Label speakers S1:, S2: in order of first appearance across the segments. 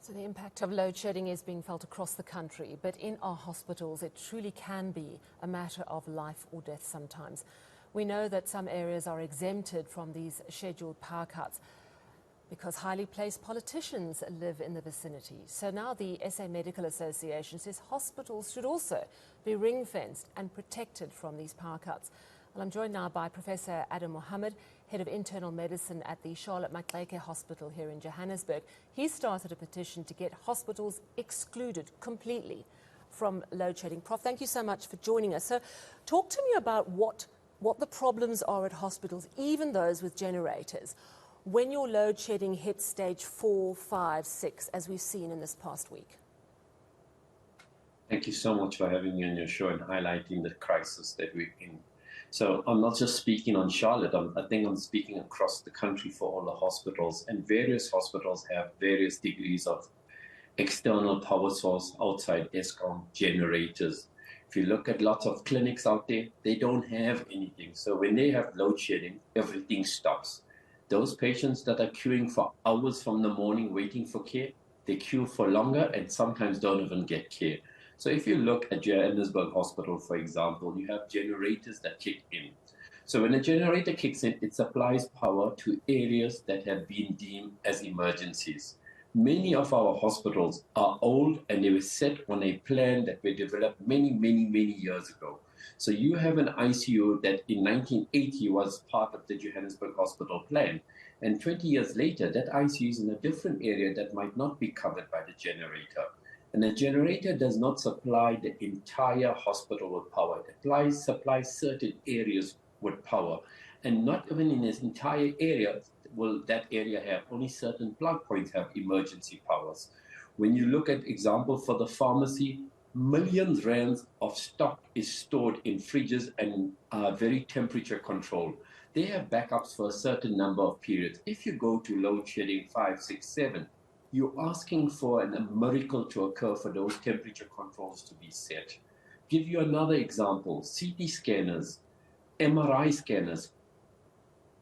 S1: So the impact of load shedding is being felt across the country, but in our hospitals it truly can be a matter of life or death sometimes. We know that some areas are exempted from these scheduled power cuts because highly placed politicians live in the vicinity. So now the SA Medical Association says hospitals should also be ring-fenced and protected from these power cuts. Well, I'm joined now by Professor Adam Mohamed, Head of Internal Medicine at the Charlotte Maxeke Hospital here in Johannesburg. He started a petition to get hospitals excluded completely from load shedding. Prof, thank you so much for joining us. So talk to me about what the problems are at hospitals, even those with generators, when your load shedding hits stage 4, 5, 6, as we've seen in this past week.
S2: Thank you so much for having me on your show and highlighting the crisis that we're in. So I'm not just speaking on Charlotte, I think I'm speaking across the country for all the hospitals, and various hospitals have various degrees of external power source outside ESCOM generators. If you look at lots of clinics out there, they don't have anything. So when they have load shedding, everything stops. Those patients that are queuing for hours from the morning waiting for care, they queue for longer and sometimes don't even get care. So if you look at Johannesburg Hospital, for example, you have generators that kick in. So when a generator kicks in, it supplies power to areas that have been deemed as emergencies. Many of our hospitals are old and they were set on a plan that were developed many years ago. So you have an ICU that in 1980 was part of the Johannesburg Hospital plan. And 20 years later, that ICU is in a different area that might not be covered by the generator. And the generator does not supply the entire hospital with power. It supplies certain areas with power. And not even in this entire area will that area have. Only certain plug points have emergency powers. When you look at example for the pharmacy, millions rands of stock is stored in fridges and very temperature controlled. They have backups for a certain number of periods. If you go to load shedding 5, 6, 7, you're asking for a miracle to occur for those temperature controls to be set. Give you another example, CT scanners, MRI scanners,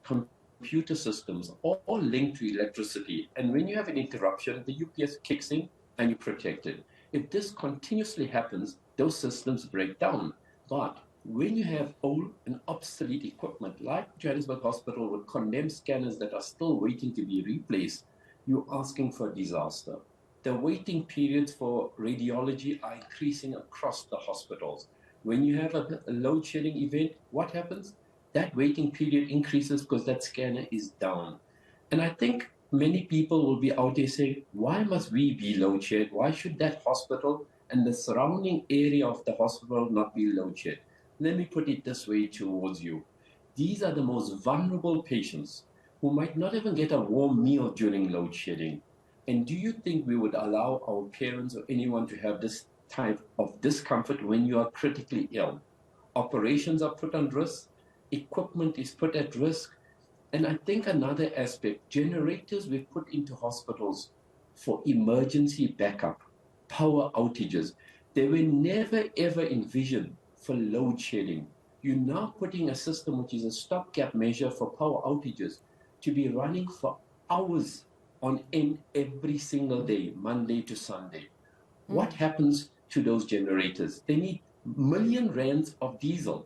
S2: computer systems, all linked to electricity. And when you have an interruption, the UPS kicks in and you're protected. If this continuously happens, those systems break down. But when you have old and obsolete equipment, like Johannesburg Hospital with condemned scanners that are still waiting to be replaced, you're asking for a disaster. The waiting periods for radiology are increasing across the hospitals. When you have a load shedding event, what happens? That waiting period increases because that scanner is down. And I think many people will be out there saying, why must we be load shed? Why should that hospital and the surrounding area of the hospital not be load shed? Let me put it this way towards you. These are the most vulnerable patients who might not even get a warm meal during load shedding. And do you think we would allow our parents or anyone to have this type of discomfort when you are critically ill? Operations are put on risk, equipment is put at risk, and I think another aspect, generators we've put into hospitals for emergency backup, power outages. They were never ever envisioned for load shedding. You're now putting a system which is a stopgap measure for power outages to be running for hours on end every single day, Monday to Sunday. What happens to those generators? They need million rands of diesel.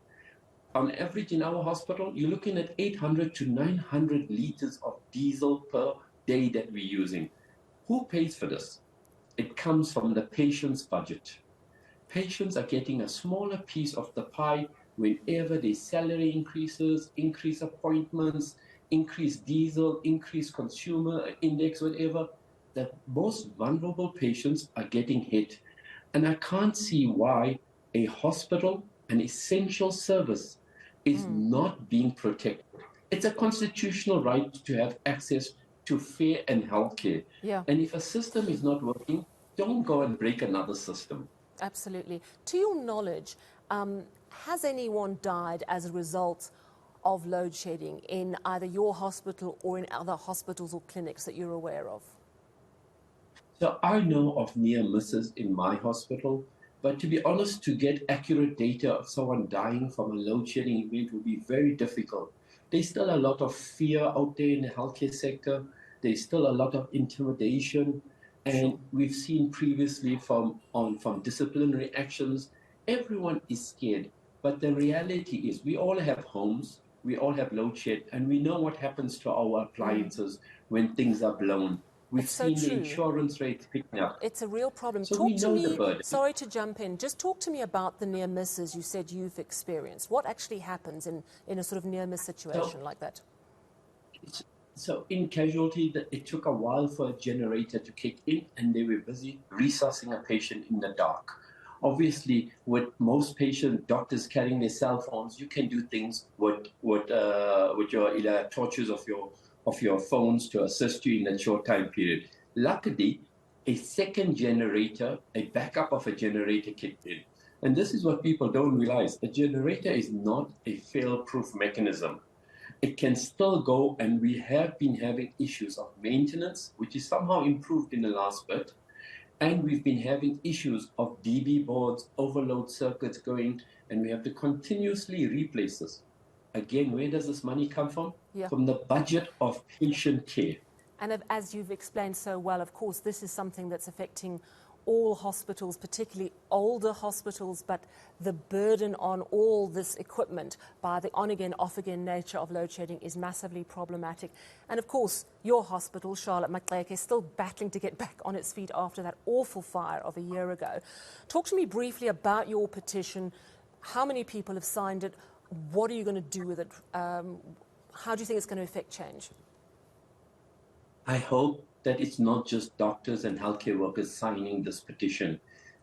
S2: On average in our hospital, you're looking at 800 to 900 liters of diesel per day that we're using. Who pays for this? It comes from the patient's budget. Patients are getting a smaller piece of the pie whenever their salary increases, increase appointments, increase diesel, increase consumer index, whatever. The most vulnerable patients are getting hit. And I can't see why a hospital, an essential service, is not being protected. It's a constitutional right to have access to fair and health care.
S1: Yeah.
S2: And if a system is not working, don't go and break another system.
S1: Absolutely. To your knowledge, has anyone died as a result of load shedding in either your hospital or in other hospitals or clinics that you're aware of?
S2: So I know of near misses in my hospital, but to be honest, to get accurate data of someone dying from a load shedding event would be very difficult. There's still a lot of fear out there in the healthcare sector. There's still a lot of intimidation. And we've seen previously from disciplinary actions, everyone is scared. But the reality is we all have homes, we all have load shed, and we know what happens to our appliances when things are blown. We've
S1: It's so
S2: seen the
S1: true.
S2: insurance rates picking up.
S1: It's a real problem.
S2: So
S1: Talk
S2: we
S1: to
S2: know the
S1: me,
S2: burden.
S1: sorry to jump in, just talk to me about the near misses you said you've experienced. What actually happens in a sort of near miss situation like that?
S2: So in casualty, it took a while for a generator to kick in, and they were busy resuscitating a patient in the dark. Obviously, with most doctors carrying their cell phones, you can do things with your torches of your phones to assist you in a short time period. Luckily, a second generator, a backup of a generator kicked in. And this is what people don't realize. A generator is not a fail-proof mechanism. It can still go, and we have been having issues of maintenance, which is somehow improved in the last bit. And we've been having issues of DB boards, overload circuits going, and we have to continuously replace this. Again, where does this money come from?
S1: Yeah.
S2: From the budget of patient care.
S1: And as you've explained so well, of course, this is something that's affecting all hospitals, particularly older hospitals, but the burden on all this equipment by the on-again, off-again nature of load shedding is massively problematic. And of course, your hospital, Charlotte Maxeke, is still battling to get back on its feet after that awful fire of a year ago. Talk to me briefly about your petition. How many people have signed it? What are you going to do with it? How do you think it's going to affect change?
S2: I hope that it's not just doctors and healthcare workers signing this petition.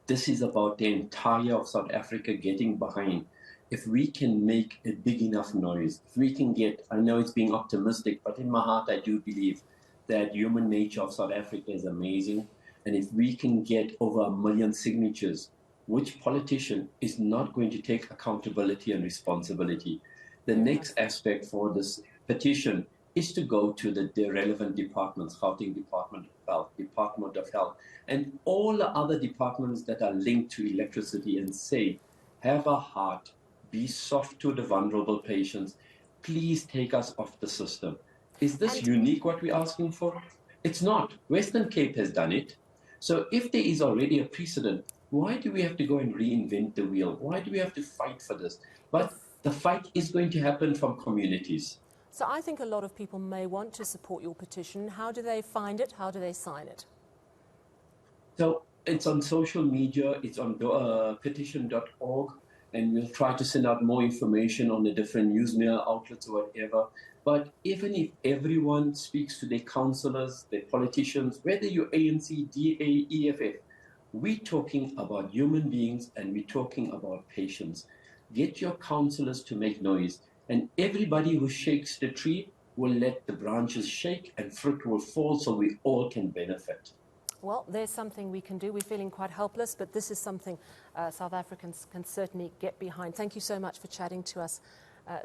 S2: This is about the entire of South Africa getting behind. If we can make a big enough noise, if we can get, I know it's being optimistic, but in my heart I do believe that human nature of South Africa is amazing. And if we can get over 1 million signatures, which politician is not going to take accountability and responsibility? The next aspect for this petition is to go to the relevant departments, Gauteng Department of Health, Department of Health, and all the other departments that are linked to electricity and say, have a heart, be soft to the vulnerable patients, please take us off the system. Is this unique what we're asking for? It's not. Western Cape has done it. So if there is already a precedent, why do we have to go and reinvent the wheel? Why do we have to fight for this? But the fight is going to happen from communities.
S1: So I think a lot of people may want to support your petition. How do they find it? How do they sign it?
S2: So it's on social media. It's on petition.org. And we'll try to send out more information on the different newsmedia outlets or whatever. But even if everyone speaks to their councillors, their politicians, whether you're ANC, DA, EFF, we're talking about human beings and we're talking about patients. Get your councillors to make noise. And everybody who shakes the tree will let the branches shake and fruit will fall so we all can benefit.
S1: Well, there's something we can do. We're feeling quite helpless, but this is something South Africans can certainly get behind. Thank you so much for chatting to us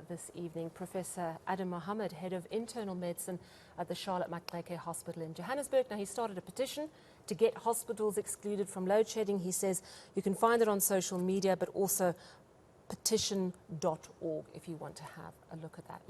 S1: this evening. Professor Adam Mohamed, Head of Internal Medicine at the Charlotte Maxeke Hospital in Johannesburg. Now, he started a petition to get hospitals excluded from load shedding. He says you can find it on social media, but also petition.org if you want to have a look at that.